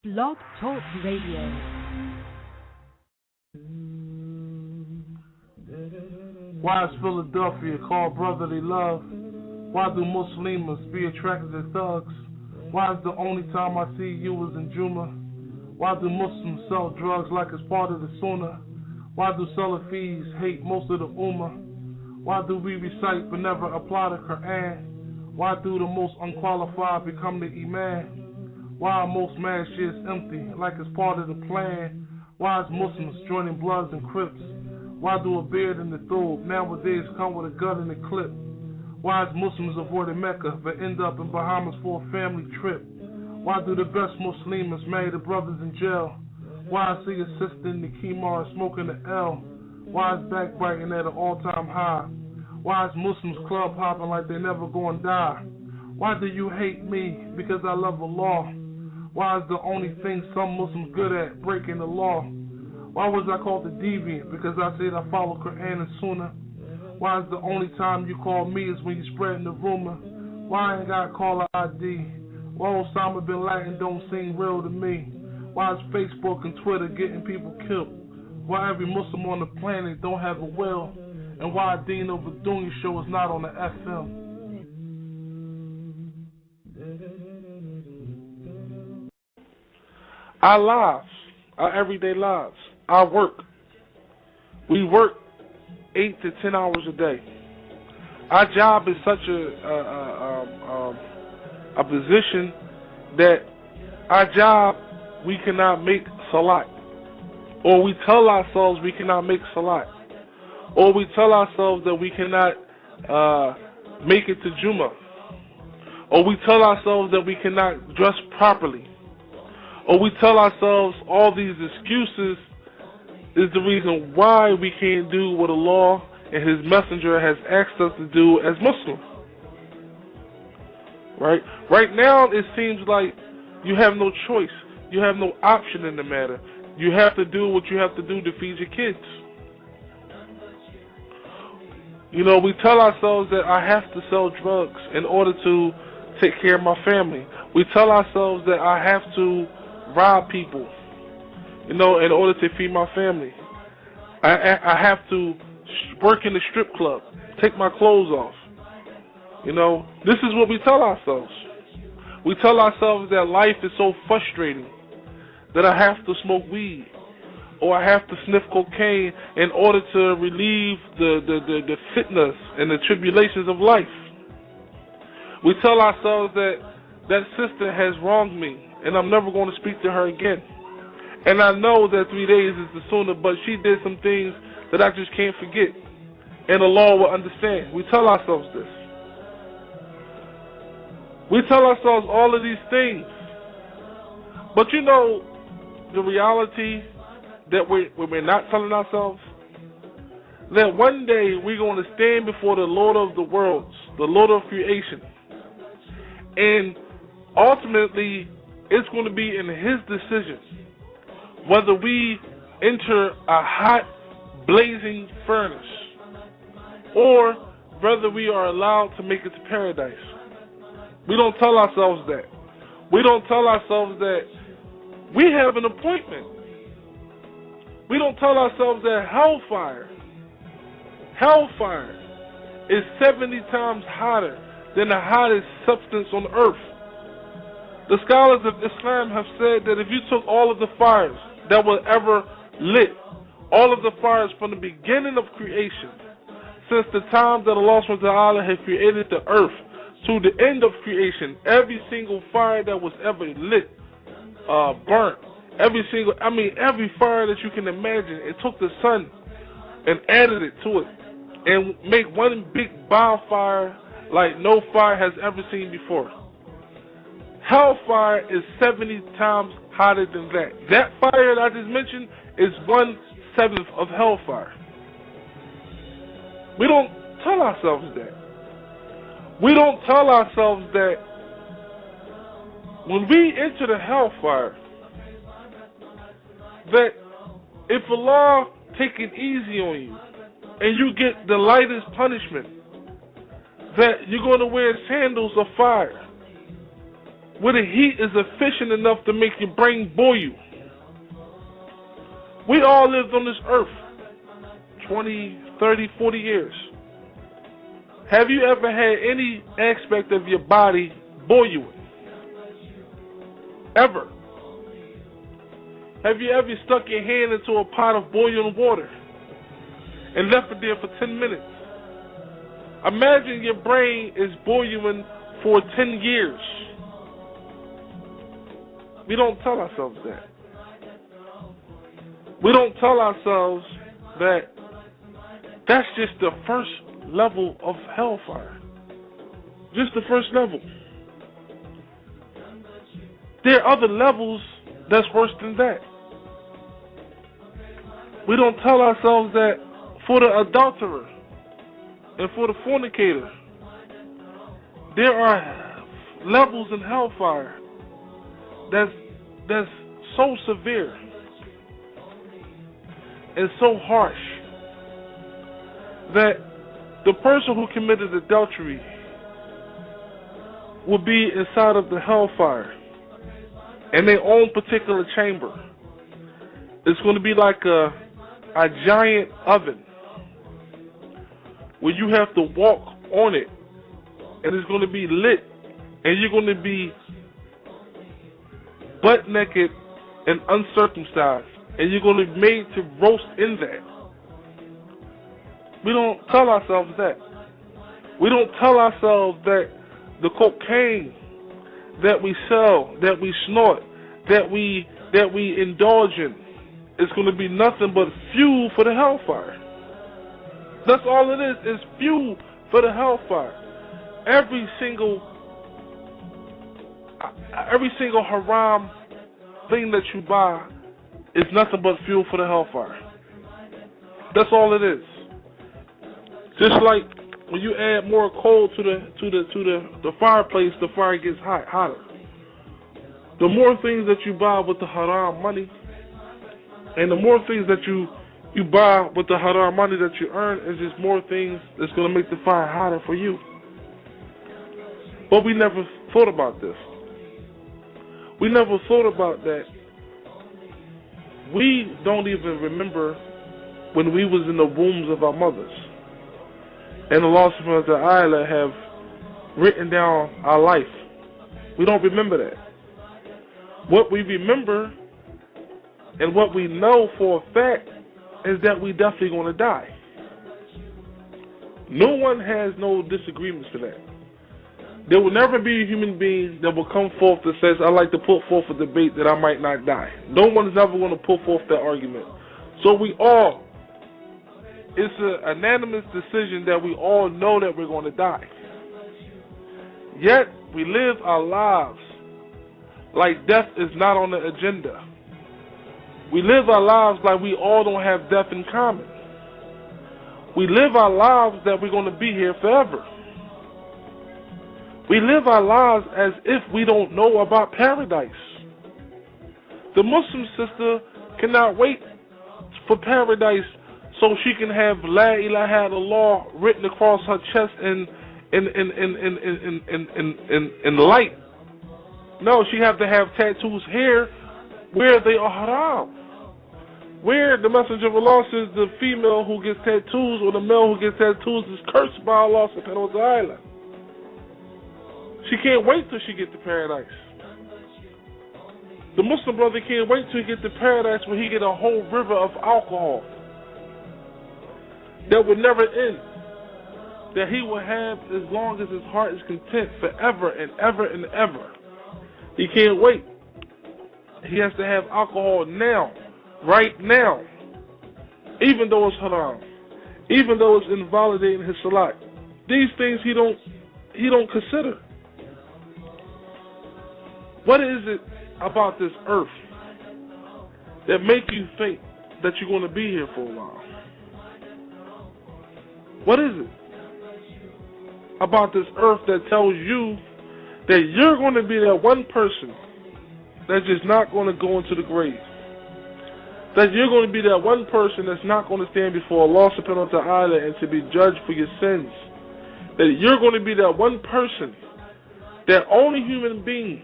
Blog Talk Radio. Why is Philadelphia called brotherly love? Why do Muslims be attracted to thugs? Why is the only time I see you is in Juma? Why do Muslims sell drugs like it's part of the Sunnah? Why do Salafis hate most of the Ummah? Why do we recite but never apply the Quran? Why do the most unqualified become the Imam? Why are most masjids empty like it's part of the plan? Why is Muslims joining Bloods and Crips? Why do a beard and the thobe nowadays come with a gun and a clip? Why is Muslims avoiding Mecca but end up in Bahamas for a family trip? Why do the best Muslims marry the brothers in jail? Why is the sister in the Kimar smoking the L? Why is backbiting at an all-time high? Why is Muslims club hopping like they never gonna die? Why do you hate me? Because I love Allah. Why is the only thing some Muslims good at breaking the law? Why was I called the deviant? Because I said I follow Quran and Sunnah. Why is the only time you call me is when you spreading the rumor? Why I ain't got caller ID? Why Osama bin Laden don't seem real to me? Why is Facebook and Twitter getting people killed? Why every Muslim on the planet don't have a will? And why Dean Over Dunya show is not on the FM? Our lives, our everyday lives, our work. We work 8 to 10 hours a day. Our job is such a position that our job, we cannot make salat. Or we tell ourselves we cannot make salat. Or we tell ourselves that we cannot make it to Jummah. Or we tell ourselves that we cannot dress properly. Or we tell ourselves all these excuses is the reason why we can't do what Allah and His Messenger has asked us to do as Muslims. Right? Right now, it seems like you have no choice. You have no option in the matter. You have to do what you have to do to feed your kids. You know, we tell ourselves that I have to sell drugs in order to take care of my family. We tell ourselves that I have to rob people, you know, in order to feed my family. I have to work in the strip club, take my clothes off. You know, this is what we tell ourselves. We tell ourselves that life is so frustrating that I have to smoke weed or I have to sniff cocaine in order to relieve the fitness and the tribulations of life. We tell ourselves that that sister has wronged me and I'm never going to speak to her again. And I know that 3 days is the Sunnah, but she did some things that I just can't forget. And the law will understand. We tell ourselves this. We tell ourselves all of these things. But you know, the reality that we're not telling ourselves, that one day we're going to stand before the Lord of the worlds, the Lord of creation. And ultimately, it's going to be in His decision whether we enter a hot, blazing furnace or whether we are allowed to make it to paradise. We don't tell ourselves that. We don't tell ourselves that we have an appointment. We don't tell ourselves that hellfire is 70 times hotter than the hottest substance on earth. The scholars of Islam have said that if you took all of the fires that were ever lit, all of the fires from the beginning of creation, since the time that Allah subhanahu wa ta'ala had created the earth to the end of creation, every single fire that was ever lit, burnt, every fire that you can imagine, it took the sun and added it to it and make one big bonfire like no fire has ever seen before. Hellfire is 70 times hotter than that. That fire that I just mentioned is 1/7 of hellfire. We don't tell ourselves that. We don't tell ourselves that when we enter the hellfire, that if Allah take it easy on you and you get the lightest punishment, that you're going to wear sandals of fire. where the heat is efficient enough to make your brain boil. We all lived on this earth 20, 30, 40 years. Have you ever had any aspect of your body boiling? Ever? Have you ever stuck your hand into a pot of boiling water and left it there for 10 minutes? Imagine your brain is boiling for 10 years. We don't tell ourselves that. We don't tell ourselves that that's just the first level of hellfire. Just the first level. There are other levels that's worse than that. We don't tell ourselves that for the adulterer and for the fornicator, there are levels in hellfire that's so severe and so harsh that the person who committed adultery will be inside of the hellfire in their own particular chamber. It's going to be like a giant oven where you have to walk on it, and it's going to be lit, and you're going to be butt naked and uncircumcised, and you're going to be made to roast in that. We don't tell ourselves that. We don't tell ourselves that the cocaine that we sell, that we snort, that we indulge in, is going to be nothing but fuel for the hellfire. That's all it is fuel for the hellfire. Every single haram thing that you buy is nothing but fuel for the hellfire. That's all it is. Just like when you add more coal to the fireplace, the fire gets hotter. The more things that you buy with the haram money, and the more things that you buy with the haram money that you earn, is just more things that's going to make the fire hotter for you. But we never thought about this. We never thought about that. We don't even remember when we was in the wombs of our mothers. And Allah subhanahu wa ta'ala have written down our life. We don't remember that. What we remember and what we know for a fact is that we definitely going to die. No one has no disagreements to that. There will never be a human being that will come forth that says, I'd like to put forth a debate that I might not die. No one is ever going to put forth that argument. So it's an unanimous decision that we all know that we're going to die. Yet, we live our lives like death is not on the agenda. We live our lives like we all don't have death in common. We live our lives that we're going to be here forever. We live our lives as if we don't know about paradise. The Muslim sister cannot wait for paradise so she can have La ilaha illallah written across her chest in light. No, she have to have tattoos here where they are haram. Where the Messenger of Allah says the female who gets tattoos or the male who gets tattoos is cursed by Allah subhanahu wa ta'ala. She can't wait till she gets to paradise. The Muslim brother can't wait till he gets to paradise where he get a whole river of alcohol that will never end, that he will have as long as his heart is content forever and ever and ever. He can't wait. He has to have alcohol now, right now, even though it's haram, even though it's invalidating his salat. These things he don't consider. What is it about this earth that make you think that you're going to be here for a while? What is it about this earth that tells you that you're going to be that one person that's just not going to go into the grave? That you're going to be that one person that's not going to stand before Allah subhanahu wa ta'ala and to be judged for your sins? That you're going to be that one person, that only human being